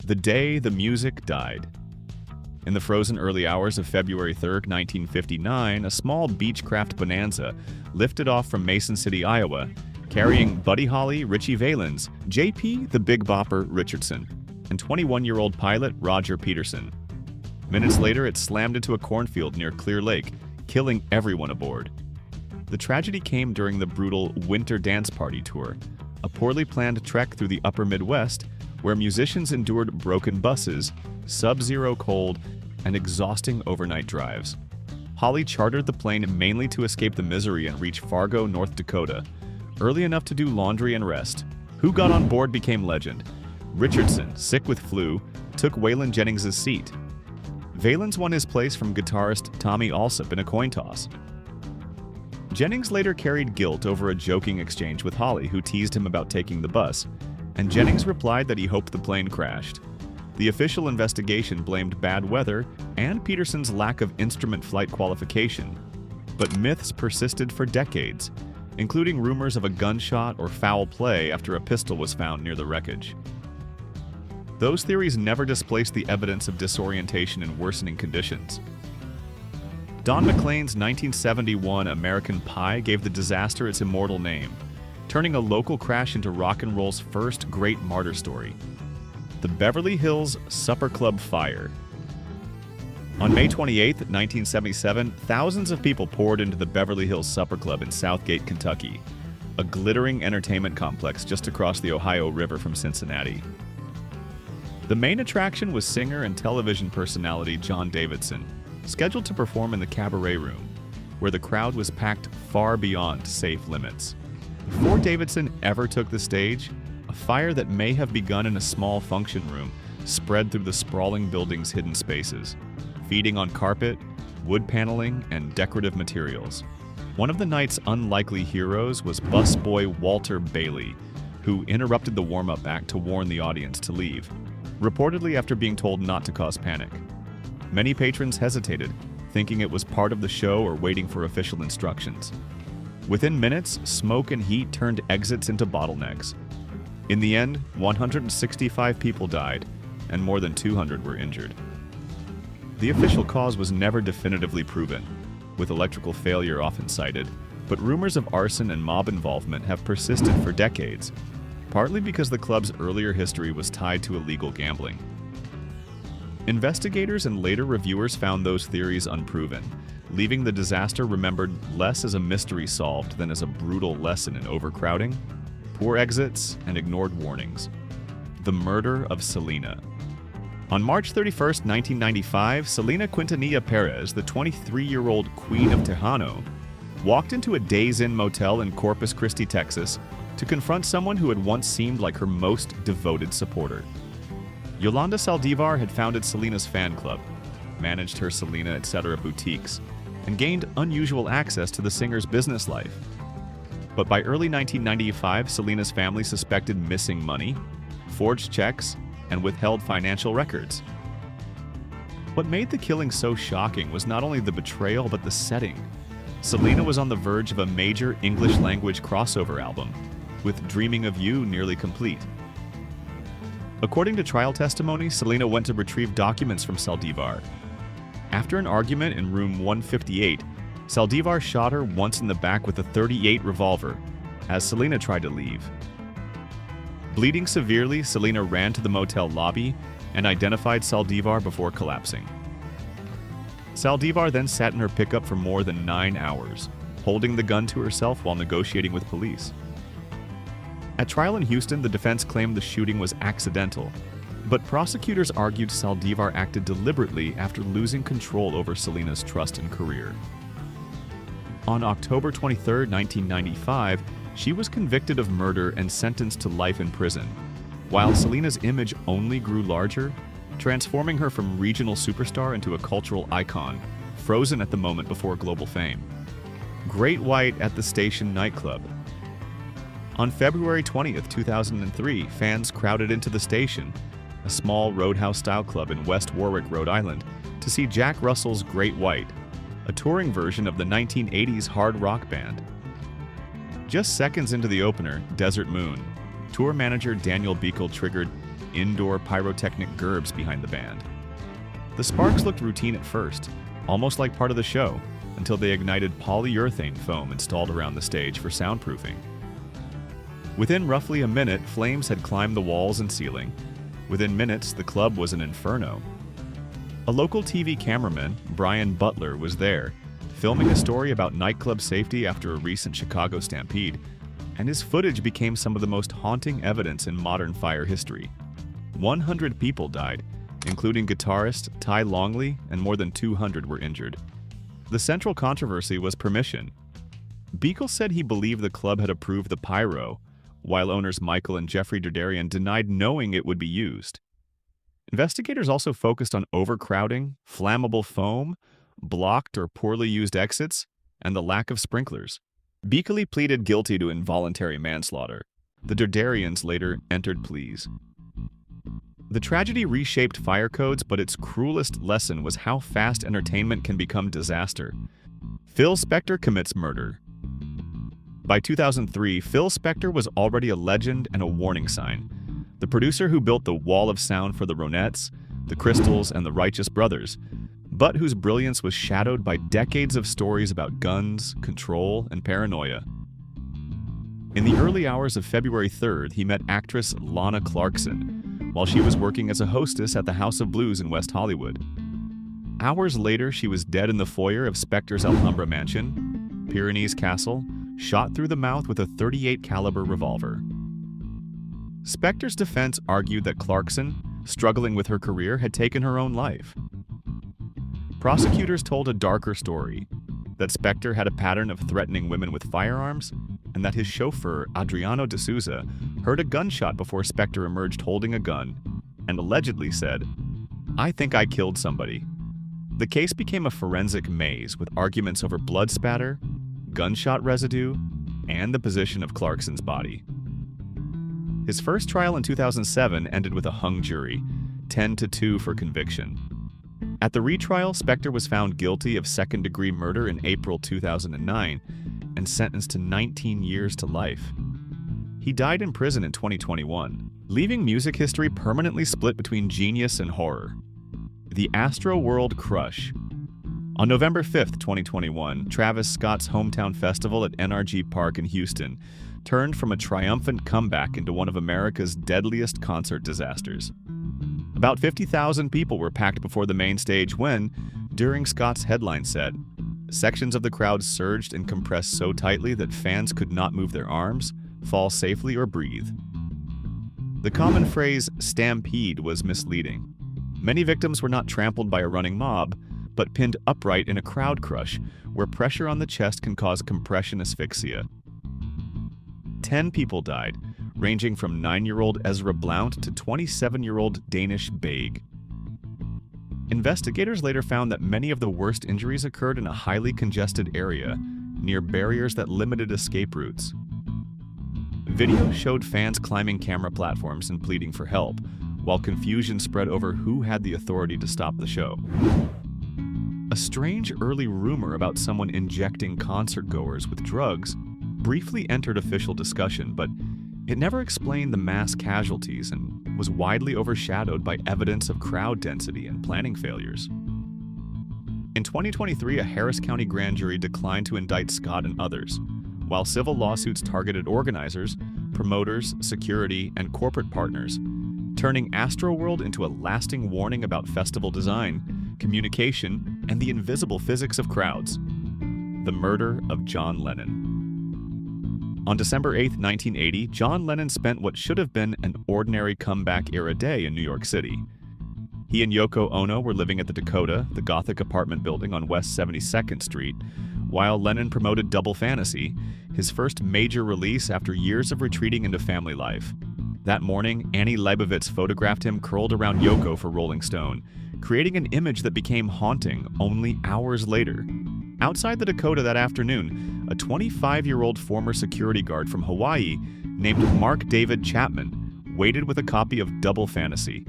The day the music died. In the frozen early hours of February 3, 1959, a small Beechcraft Bonanza lifted off from Mason City, Iowa, carrying Buddy Holly, Richie Valens, J.P. the Big Bopper Richardson, and 21-year-old pilot Roger Peterson. Minutes later, it slammed into a cornfield near Clear Lake, killing everyone aboard. The tragedy came during the brutal Winter Dance Party Tour, a poorly planned trek through the upper Midwest where musicians endured broken buses, sub-zero cold, and exhausting overnight drives. Holly chartered the plane mainly to escape the misery and reach Fargo, North Dakota, early enough to do laundry and rest. Who got on board became legend. Richardson, sick with flu, took Waylon Jennings' seat. Valens won his place from guitarist Tommy Allsup in a coin toss. Jennings later carried guilt over a joking exchange with Holly, who teased him about taking the bus, and Jennings replied that he hoped the plane crashed. The official investigation blamed bad weather and Peterson's lack of instrument flight qualification, but myths persisted for decades, including rumors of a gunshot or foul play after a pistol was found near the wreckage. Those theories never displaced the evidence of disorientation and worsening conditions. Don McLean's 1971 American Pie gave the disaster its immortal name, turning a local crash into rock and roll's first great martyr story: the Beverly Hills Supper Club fire. On May 28, 1977, thousands of people poured into the Beverly Hills Supper Club in Southgate, Kentucky, a glittering entertainment complex just across the Ohio River from Cincinnati. The main attraction was singer and television personality John Davidson, scheduled to perform in the Cabaret Room, where the crowd was packed far beyond safe limits. Before Davidson ever took the stage, a fire that may have begun in a small function room spread through the sprawling building's hidden spaces, feeding on carpet, wood paneling, and decorative materials. One of the night's unlikely heroes was busboy Walter Bailey, who interrupted the warm-up act to warn the audience to leave, reportedly after being told not to cause panic. Many patrons hesitated, thinking it was part of the show or waiting for official instructions. Within minutes, smoke and heat turned exits into bottlenecks. In the end, 165 people died, and more than 200 were injured. The official cause was never definitively proven, with electrical failure often cited, but rumors of arson and mob involvement have persisted for decades, partly because the club's earlier history was tied to illegal gambling. Investigators and later reviewers found those theories unproven, leaving the disaster remembered less as a mystery solved than as a brutal lesson in overcrowding, poor exits, and ignored warnings. The murder of Selena. On March 31, 1995, Selena Quintanilla Perez, the 23-year-old Queen of Tejano, walked into a Days Inn motel in Corpus Christi, Texas, to confront someone who had once seemed like her most devoted supporter. Yolanda Saldivar had founded Selena's fan club, managed her Selena Etc. boutiques, and gained unusual access to the singer's business life. But by early 1995, Selena's family suspected missing money, forged checks, and withheld financial records. What made the killing so shocking was not only the betrayal but the setting. Selena was on the verge of a major English-language crossover album, with Dreaming of You nearly complete. According to trial testimony, Selena went to retrieve documents from Saldivar. After an argument in room 158, Saldivar shot her once in the back with a .38 revolver, as Selena tried to leave. Bleeding severely, Selena ran to the motel lobby and identified Saldivar before collapsing. Saldivar then sat in her pickup for more than 9 hours, holding the gun to herself while negotiating with police. At trial in Houston, the defense claimed the shooting was accidental, but prosecutors argued Saldivar acted deliberately after losing control over Selena's trust and career. On October 23, 1995, she was convicted of murder and sentenced to life in prison, while Selena's image only grew larger, transforming her from regional superstar into a cultural icon, frozen at the moment before global fame. Great White at the Station nightclub. On February 20, 2003, fans crowded into the Station, a small roadhouse-style club in West Warwick, Rhode Island, to see Jack Russell's Great White, a touring version of the 1980s hard rock band. Just seconds into the opener, Desert Moon, tour manager Daniel Beekle triggered indoor pyrotechnic gerbs behind the band. The sparks looked routine at first, almost like part of the show, until they ignited polyurethane foam installed around the stage for soundproofing. Within roughly a minute, flames had climbed the walls and ceiling. Within minutes, the club was an inferno. A local TV cameraman, Brian Butler, was there, filming a story about nightclub safety after a recent Chicago stampede, and his footage became some of the most haunting evidence in modern fire history. 100 people died, including guitarist Ty Longley, and more than 200 were injured. The central controversy was permission. Beekle said he believed the club had approved the pyro, while owners Michael and Jeffrey Derderian denied knowing it would be used. Investigators also focused on overcrowding, flammable foam, blocked or poorly used exits, and the lack of sprinklers. Beekle pleaded guilty to involuntary manslaughter. The Derderians later entered pleas. The tragedy reshaped fire codes, but its cruelest lesson was how fast entertainment can become disaster. Phil Spector commits murder. By 2003, Phil Spector was already a legend and a warning sign. The producer who built the wall of sound for the Ronettes, the Crystals, and the Righteous Brothers, but whose brilliance was shadowed by decades of stories about guns, control, and paranoia. In the early hours of February 3rd, he met actress Lana Clarkson while she was working as a hostess at the House of Blues in West Hollywood. Hours later, she was dead in the foyer of Spector's Alhambra mansion, Pyrenees Castle, shot through the mouth with a .38 caliber revolver. Spector's defense argued that Clarkson, struggling with her career, had taken her own life. Prosecutors told a darker story, that Spector had a pattern of threatening women with firearms, and that his chauffeur, Adriano de Souza, heard a gunshot before Spector emerged holding a gun, and allegedly said, "I think I killed somebody." The case became a forensic maze with arguments over blood spatter, gunshot residue, and the position of Clarkson's body. His first trial in 2007 ended with a hung jury, 10-2 for conviction. At the retrial, Spector was found guilty of second-degree murder in April 2009 and sentenced to 19 years to life. He died in prison in 2021, leaving music history permanently split between genius and horror. The Astroworld Crush. On November 5, 2021, Travis Scott's hometown festival at NRG Park in Houston turned from a triumphant comeback into one of America's deadliest concert disasters. About 50,000 people were packed before the main stage when, during Scott's headline set, sections of the crowd surged and compressed so tightly that fans could not move their arms, fall safely, or breathe. The common phrase, "stampede," was misleading. Many victims were not trampled by a running mob, but pinned upright in a crowd crush, where pressure on the chest can cause compression asphyxia. 10 people died, ranging from 9-year-old Ezra Blount to 27-year-old Danish Baig. Investigators later found that many of the worst injuries occurred in a highly congested area, near barriers that limited escape routes. Video showed fans climbing camera platforms and pleading for help, while confusion spread over who had the authority to stop the show. A strange early rumor about someone injecting concertgoers with drugs briefly entered official discussion, but it never explained the mass casualties and was widely overshadowed by evidence of crowd density and planning failures. In 2023, a Harris County grand jury declined to indict Scott and others, while civil lawsuits targeted organizers, promoters, security, and corporate partners, turning Astroworld into a lasting warning about festival design, communication, and the invisible physics of crowds. The murder of John Lennon. On December 8, 1980, John Lennon spent what should have been an ordinary comeback-era day in New York City. He and Yoko Ono were living at the Dakota, the Gothic apartment building on West 72nd Street, while Lennon promoted Double Fantasy, his first major release after years of retreating into family life. That morning, Annie Leibovitz photographed him curled around Yoko for Rolling Stone, creating an image that became haunting only hours later. Outside the Dakota that afternoon, a 25-year-old former security guard from Hawaii named Mark David Chapman waited with a copy of Double Fantasy.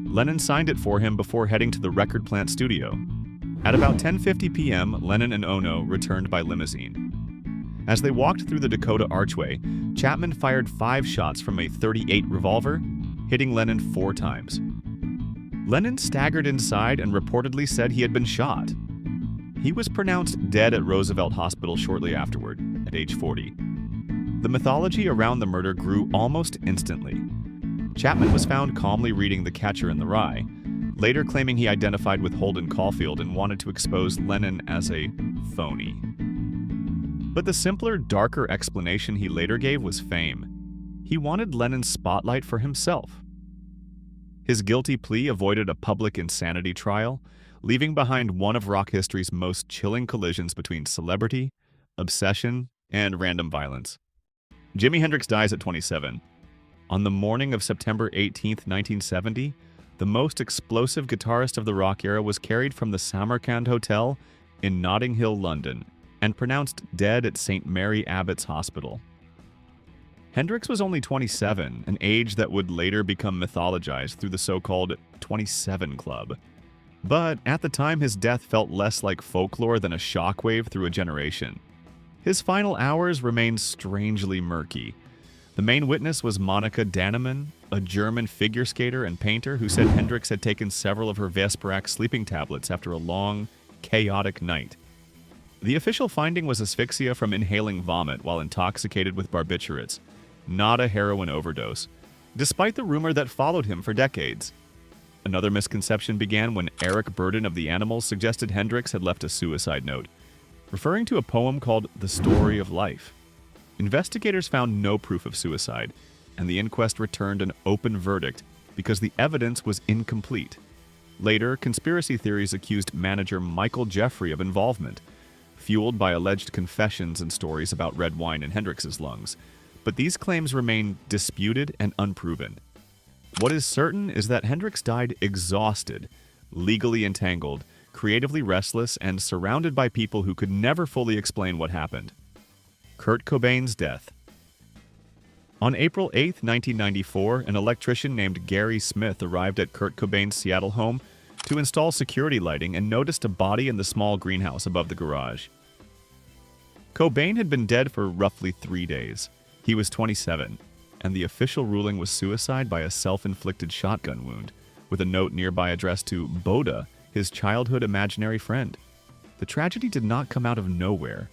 Lennon signed it for him before heading to the Record Plant studio. At about 10:50 p.m., Lennon and Ono returned by limousine. As they walked through the Dakota archway, Chapman fired 5 shots from a .38 revolver hitting Lennon 4 times. Lennon staggered inside and reportedly said he had been shot. He was pronounced dead at Roosevelt Hospital shortly afterward, at age 40. The mythology around the murder grew almost instantly. Chapman was found calmly reading The Catcher in the Rye, later claiming he identified with Holden Caulfield and wanted to expose Lennon as a phony. But the simpler, darker explanation he later gave was fame. He wanted Lennon's spotlight for himself. His guilty plea avoided a public insanity trial, leaving behind one of rock history's most chilling collisions between celebrity, obsession, and random violence. Jimi Hendrix dies at 27. On the morning of September 18, 1970, the most explosive guitarist of the rock era was carried from the Samarkand Hotel in Notting Hill, London, and pronounced dead at St. Mary Abbott's Hospital. Hendrix was only 27, an age that would later become mythologized through the so-called 27 Club. But at the time, his death felt less like folklore than a shockwave through a generation. His final hours remained strangely murky. The main witness was Monika Dannemann, a German figure skater and painter who said Hendrix had taken several of her Vesperac sleeping tablets after a long, chaotic night. The official finding was asphyxia from inhaling vomit while intoxicated with barbiturates, not a heroin overdose, despite the rumor that followed him for decades. Another misconception began when Eric Burden of The Animals suggested Hendrix had left a suicide note, referring to a poem called The Story of Life. Investigators found no proof of suicide, and the inquest returned an open verdict because the evidence was incomplete. Later, conspiracy theories accused manager Michael Jeffrey of involvement, fueled by alleged confessions and stories about red wine in Hendrix's lungs. But these claims remain disputed and unproven. What is certain is that Hendrix died exhausted, legally entangled, creatively restless, and surrounded by people who could never fully explain what happened. Kurt Cobain's death. On April 8, 1994, an electrician named Gary Smith arrived at Kurt Cobain's Seattle home to install security lighting and noticed a body in the small greenhouse above the garage. Cobain had been dead for roughly 3 days. He was 27, and the official ruling was suicide by a self-inflicted shotgun wound, with a note nearby addressed to Boda, his childhood imaginary friend. The tragedy did not come out of nowhere.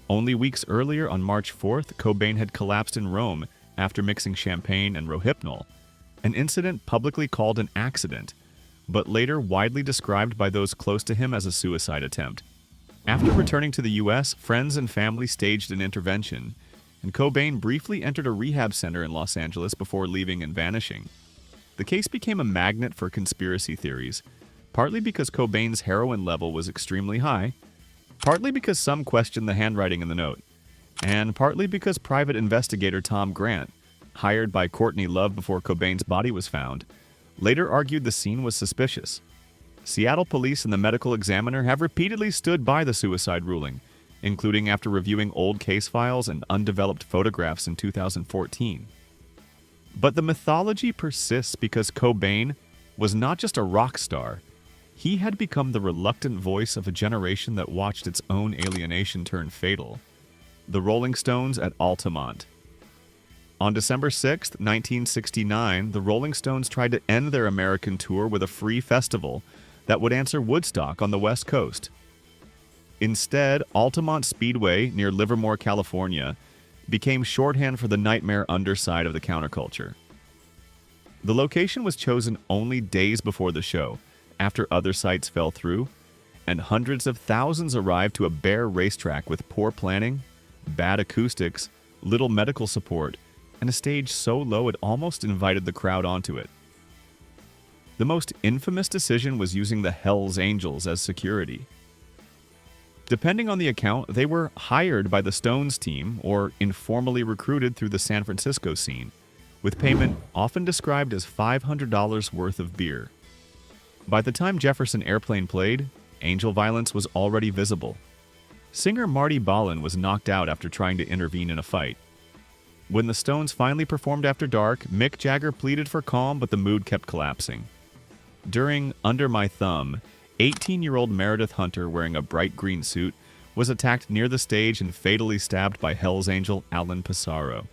Only weeks earlier, on March 4th, Cobain had collapsed in Rome after mixing champagne and Rohypnol, an incident publicly called an accident, but later widely described by those close to him as a suicide attempt. After returning to the U.S., friends and family staged an intervention, and Cobain briefly entered a rehab center in Los Angeles before leaving and vanishing. The case became a magnet for conspiracy theories, partly because Cobain's heroin level was extremely high, partly because some questioned the handwriting in the note, and partly because private investigator Tom Grant, hired by Courtney Love before Cobain's body was found, later argued the scene was suspicious. Seattle police and the medical examiner have repeatedly stood by the suicide ruling, including after reviewing old case files and undeveloped photographs in 2014. But the mythology persists because Cobain was not just a rock star. He had become the reluctant voice of a generation that watched its own alienation turn fatal. The Rolling Stones at Altamont. On December 6, 1969, the Rolling Stones tried to end their American tour with a free festival that would answer Woodstock on the West Coast. Instead, Altamont Speedway near Livermore, California, became shorthand for the nightmare underside of the counterculture. The location was chosen only days before the show, after other sites fell through, and hundreds of thousands arrived to a bare racetrack with poor planning, bad acoustics, little medical support, and a stage so low it almost invited the crowd onto it. The most infamous decision was using the Hells Angels as security. Depending on the account, they were hired by the Stones team or informally recruited through the San Francisco scene, with payment often described as $500 worth of beer. By the time Jefferson Airplane played, angel violence was already visible. Singer Marty Balin was knocked out after trying to intervene in a fight. When the Stones finally performed after dark, Mick Jagger pleaded for calm, but the mood kept collapsing. During Under My Thumb, 18-year-old Meredith Hunter, wearing a bright green suit, was attacked near the stage and fatally stabbed by Hell's Angel Alan Pissarro.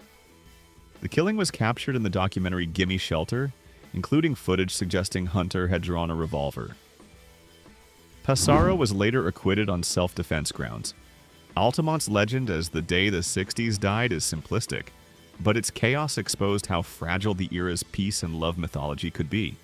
The killing was captured in the documentary Gimme Shelter, including footage suggesting Hunter had drawn a revolver. Passaro was later acquitted on self-defense grounds. Altamont's legend as the day the 60s died is simplistic, but its chaos exposed how fragile the era's peace and love mythology could be.